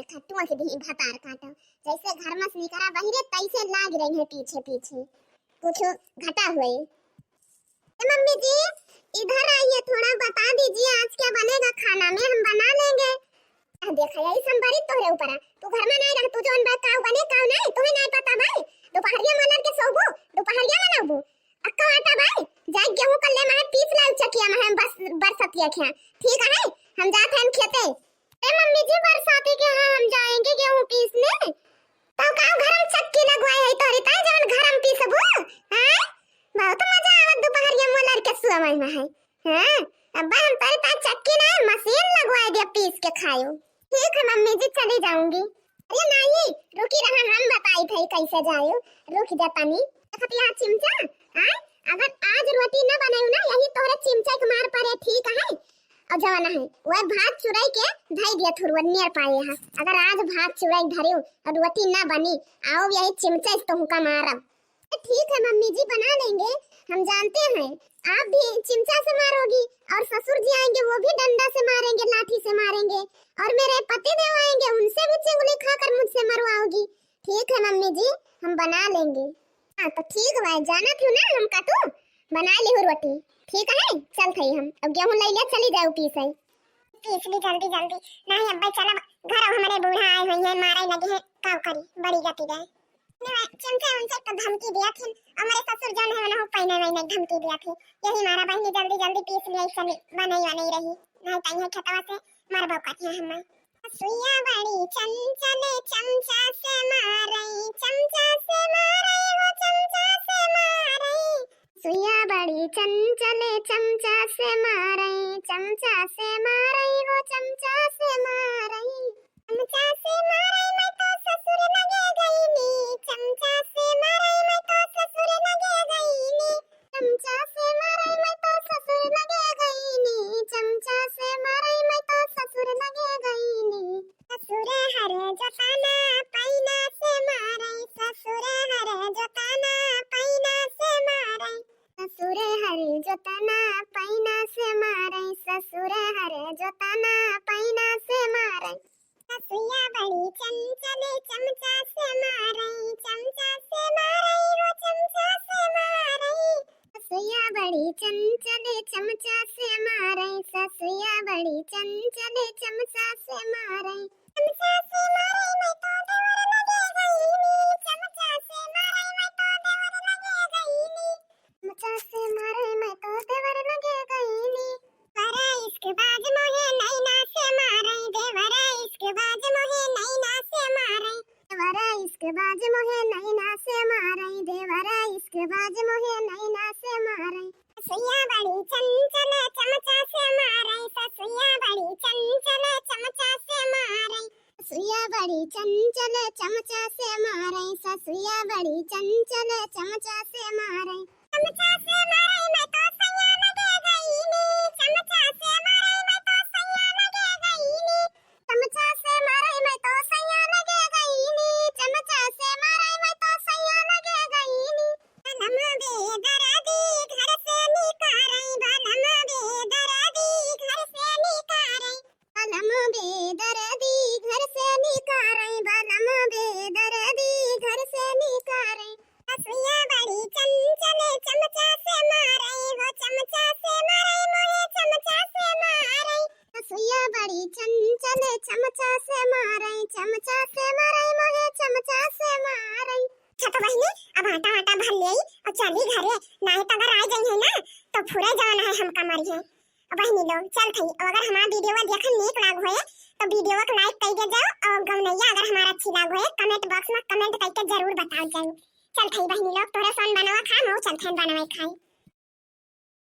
खट्टुआ के भी भतार काटा जैसे घर में निकरा बहिरे तैसे लाग रही है पीछे पीछे कुछ घटा हुए। मम्मी जी इधर आइए, थोड़ा बता दीजिए आज क्या बनेगा खाना में, हम बना लेंगे। देखा यही संबरी तोरे ऊपर तू घर में नहीं रह, तू जोन बात काऊ बने काऊ नहीं तुम्हें नहीं पता भाई। दोपहरिया मनर के सोबो दोपहरिया मनाबो अक्का आटा भाई जाए गेहूं कर ले मैं पीस लाल चकिया में बस बरसतिया खे ठीक है हम जाते हैं खेते। ए मम्मी जी बरसाती के हां हम जाएंगे गेहूं पीसने, तो का घर में चक्की लगवाए है तोरी ता जवन घर में पीसबो हैं बहुत मजा आवत दोपहरिया मनर के सुअमय में है हैं। अब हम तोरी ता चक्की नहीं मशीन लगवाए दे पीस के खायो। ठीक है मम्मी जी चली जाऊंगी। अरे नहीं रुकी रहा हम बताई थे कैसे जायो, रुक जा तनी खतिया चिमचा हां अगर आज रोटी न बनाऊ ना यही तोरे चिमचा के मार पड़े ठीक है। और जवाना है वह भात चुराई के धई दिया थुरवा नियर पाए है, अगर आज भात चुराई धरियो और रोटी ना बनी आओ यही चिमचा इस तो हुक्का मारब। ठीक है मम्मी जी बना लेंगे, हम जानते हैं आप भी चिमचा से मारोगी और ससुर जी आएंगे वो भी डंडा से मारेंगे लाठी से मारेंगे और मेरे पति देव आएंगे उनसे भी चिंगुली खाकर मुझसे मरवाओगी। ठीक है मम्मी जी हम बना लेंगे। हाँ तो ठीक है जाना क्यों ना हम कटू बना ली हूँ रोटी ठीक है चल थई हम अब गेहूं ले ले चली जाओ पीस ली जल्दी जल्दी नहीं अब्बा चला घर हमारे बूढ़ा आए हुए हैं मारे लगे हैं काव करी बड़ी गति गए चिमचा उनसे तो धमकी दिया थी हमारे ससुर जान है ना पहले नहीं धमकी दिया थी यही मारा बहनी जल्दी जल्दी पीस लिया चली बनाई नहीं रही नहीं तई है खेतवा से मार बौका हम सुइया बड़ी चंचले चमचा से मारे चमचा से मारे वो चमचा से मारे सुइया बड़ी चंचले चमचा से मारे चमचा से मारे वो चमचा से मारे चमचा से मारे मैं तो ससुर लगे गई नी चमचा से मारे मैं तो ससुर लगे गई नी चमचा से मारे मैं तो ससुर लगे गई नी चमचा से मारे मैं तो ससुर लगे गई नी ससुर हर जोताना पैना से मारे ससुर हर जोताना पैना से मारे ससुर हर जोताना पैना से मारे ससुर हर जोताना पैना से मारे ससुया बड़ी चंचले चमचा से मारे चमचा से मारे वो चमचा से मारे ससुया बड़ी चंचले चमचा से मारे ससुया बड़ी चंचले चमचा से मारे चमचा से मारे मैं तो देवर लगे गई नी चमचा से मारे मैं तो देवर लगे गई नी चमचा से मारे मैं तो देवर लगे गई नी वरा इसके बाद मोहे नैना से मारे देवरा इसके बाद मोहे नैना से मारे देवरा इसके बाद मोहे नैना से मारे देवरा इसके बाद मोहे नैना से मारे ससुया बड़ी चंचले चमचा से मारे ससुया बड़ी चंचले चमचा से मारे ससुया बड़ी चंचले चमचा से मारे ससुया बड़ी चंचले चमचा से मारे चमचा से मारे मैं तो सैया लगे गई नी चमचा से मारे मैं तो सैया लगे गई नी चमचा से मारे मैं तो सैया लगे गई नी चमचा से मारे मैं तो सैया लगे गई नी बलम बेदर्दी घर से निकारे बलम बेदर्दी घर से निकारे बलम बेदर्दी घर से निकारे बलम बेदर्दी घर से निकारे ससुया बड़ी चंचले चमचा से मारे वो चमचा से मारे मोहे चमचा से मारे ससुया बड़ी चंचले चमचा से मारे चमचा से मारे मोहे चमचा से मारे। छत बहनी अब आटा आटा भर ले और चली घरे नहीं तो अगर आ जाई है ना तो फुरे जाना है हम कमर है बहनी लोग चल थई अगर हमारा वीडियो देखन नीक लाग होए तो वीडियो को लाइक कर दे जाओ और गमनैया अगर हमारा अच्छी लाग होए कमेंट बॉक्स में कमेंट करके जरूर बताओ जाओ। चल थई बहनी लोग तोरे सन बनावा खा मो चल थन बनावे खाई।